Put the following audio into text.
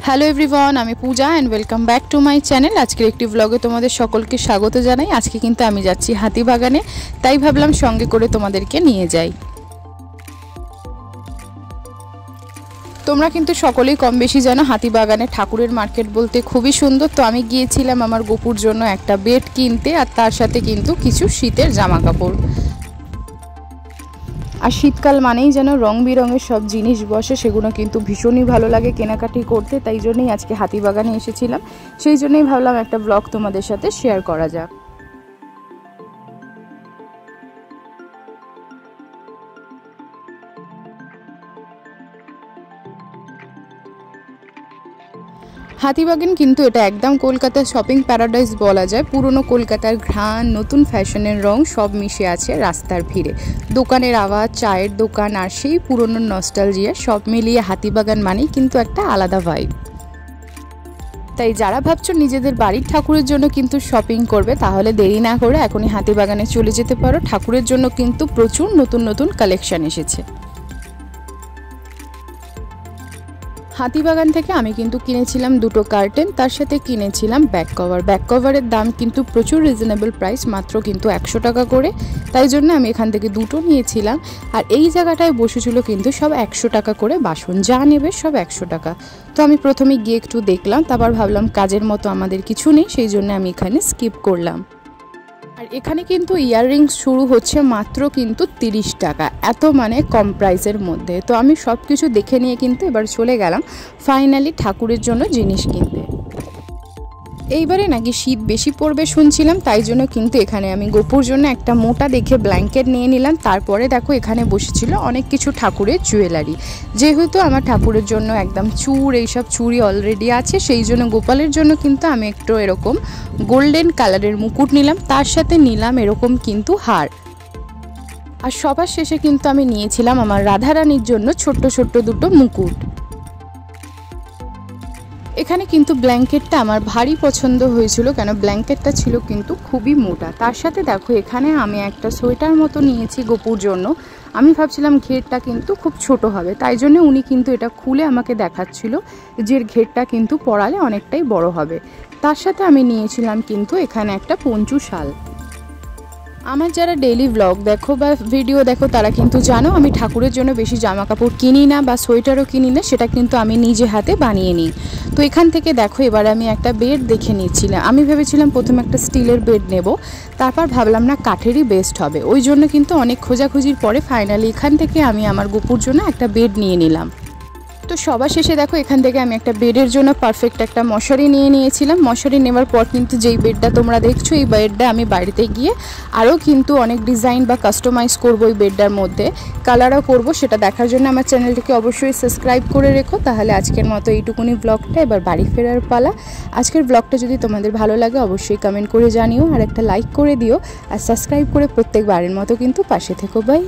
Hello everyone, আমি Puja and welcome back to my channel. আজকের একটি ব্লগে তোমাদের সকলকে স্বাগত জানাই। আজকে কিন্তু আমি যাচ্ছি হাতিবাগানে, তাই ভাবলাম সঙ্গে করে তোমাদেরকে নিয়ে যাই। তোমরা কিন্তু সকলেই কম বেশি জানো হাতিবাগানে ঠাকুরের মার্কেট বলতে খুবই সুন্দর। তো আমি গিয়েছিলাম আমার গোপুর জন্য একটা বেড কিনতে, আর তার সাথে কিন্তু কিছু শীতের জামা কাপড়। আর শীতকাল মানেই যেন রং বেরঙের সব জিনিস বসে, সেগুলো কিন্তু ভীষণই ভালো লাগে কেনাকাটি করতে। তাই জন্যই আজকে হাতিবাগানে এসেছিলাম, সেই জন্যই ভাবলাম একটা ব্লগ তোমাদের সাথে শেয়ার করা যাক। হাতিবাগান কিন্তু এটা একদম কলকাতার শপিং প্যারাডাইস বলা যায়। পুরনো কলকাতার ঘ্রাণ, নতুন ফ্যাশনের রং সব মিশে আছে রাস্তার ভিড়ে। দোকানের আওয়াজ, চায়ের দোকান আর সেই পুরনো নস্টালজিয়া সব মিলিয়ে হাতিবাগান মানেই কিন্তু একটা আলাদা ভাইব। তাই যারা ভাবছো নিজেদের বাড়ির ঠাকুরের জন্য কিন্তু শপিং করবে, তাহলে দেরি না করে এখনই হাতিবাগানে চলে যেতে পারো। ঠাকুরের জন্য কিন্তু প্রচুর নতুন নতুন কালেকশন এসেছে। হাতিবাগান থেকে আমি কিন্তু কিনেছিলাম দুটো কার্টেন, তার সাথে কিনেছিলাম ব্যাক কভার। ব্যাক কভারের দাম কিন্তু প্রচুর রিজনেবল প্রাইস, মাত্র কিন্তু 100 টাকা করে। তাই জন্য আমি এখান থেকে দুটো নিয়েছিলাম। আর এই জায়গাটায় বসেছিল কিন্তু সব 100 টাকা করে বাসন, যা নেবে সব 100 টাকা। তো আমি প্রথমে গিয়ে একটু দেখলাম, তারপর ভাবলাম কাজের মতো আমাদের কিছু নেই, সেই জন্য আমি এখানে স্কিপ করলাম। আর এখানে কিন্তু ইয়াররিংস শুরু হচ্ছে মাত্র কিন্তু 30 টাকা, এত মানে কম প্রাইসের মধ্যে। তো আমি সব কিছু দেখে নিয়ে কিন্তু এবার চলে গেলাম ফাইনালি ঠাকুরের জন্য জিনিস কিনতে। এইবারে নাকি শীত বেশি পড়বে শুনছিলাম, তাই জন্য কিন্তু এখানে আমি গোপুর জন্য একটা মোটা দেখে ব্ল্যাঙ্কেট নিয়ে নিলাম। তারপরে দেখো এখানে বসেছিল অনেক কিছু ঠাকুরের জুয়েলারি। যেহেতু আমার ঠাকুরের জন্য একদম চূড়, এইসব চুড়ি অলরেডি আছে, সেই জন্য গোপালের জন্য কিন্তু আমি একটু এরকম গোল্ডেন কালারের মুকুট নিলাম, তার সাথে নিলাম এরকম কিন্তু হার। আর সবার শেষে কিন্তু আমি নিয়েছিলাম আমার রাধারানীর জন্য ছোট্ট ছোট্ট দুটো মুকুট। এখানে কিন্তু ব্ল্যাঙ্কেটটা আমার ভারী পছন্দ হয়েছিল, কেন ব্ল্যাঙ্কেটটা ছিল কিন্তু খুবই মোটা। তার সাথে দেখো এখানে আমি একটা সোয়েটার মতো নিয়েছি গোপুর জন্য। আমি ভাবছিলাম ঘেরটা কিন্তু খুব ছোট হবে, তাই জন্য উনি কিন্তু এটা খুলে আমাকে দেখাচ্ছিল যে ঘেরটা কিন্তু পরালে অনেকটাই বড় হবে। তার সাথে আমি নিয়েছিলাম কিন্তু এখানে একটা পঞ্চু শাল। আমার যারা ডেইলি ব্লগ দেখো বা ভিডিও দেখো তারা কিন্তু জানো আমি ঠাকুরের জন্য বেশি জামা কাপড় কিনি না বা সোয়েটারও কিনি না, সেটা কিন্তু আমি নিজে হাতে বানিয়ে নিই। তো এখান থেকে দেখো এবার আমি একটা বেড দেখে নিচ্ছিলাম। আমি ভেবেছিলাম প্রথমে একটা স্টিলের বেড নেব, তারপর ভাবলাম না কাঠেরই বেস্ট হবে। ওই জন্য কিন্তু অনেক খোঁজাখুঁজির পরে ফাইনালি এখান থেকে আমি আমার গোপুর জন্য একটা বেড নিয়ে নিলাম। তো সবার শেষে দেখো এখান থেকে আমি একটা বেডের জন্য পারফেক্ট একটা মশারি নিয়ে নিয়েছিলাম। মশারি নেওয়ার পর কিন্তু যেই বেডটা তোমরা দেখছো, এই বেডটা আমি বাড়িতে গিয়ে আরও কিন্তু অনেক ডিজাইন বা কাস্টমাইজ করবো এই বেডটার মধ্যে, কালারও করব। সেটা দেখার জন্য আমার চ্যানেলটিকে অবশ্যই সাবস্ক্রাইব করে রেখো। তাহলে আজকের মতো এইটুকুনি ব্লগটা, এবার বাড়ি ফেরার পালা। আজকের ব্লগটা যদি তোমাদের ভালো লাগে অবশ্যই কমেন্ট করে জানিও, আর একটা লাইক করে দিও, আর সাবস্ক্রাইব করে প্রত্যেকবারের মতো কিন্তু পাশে থেকো। বাই।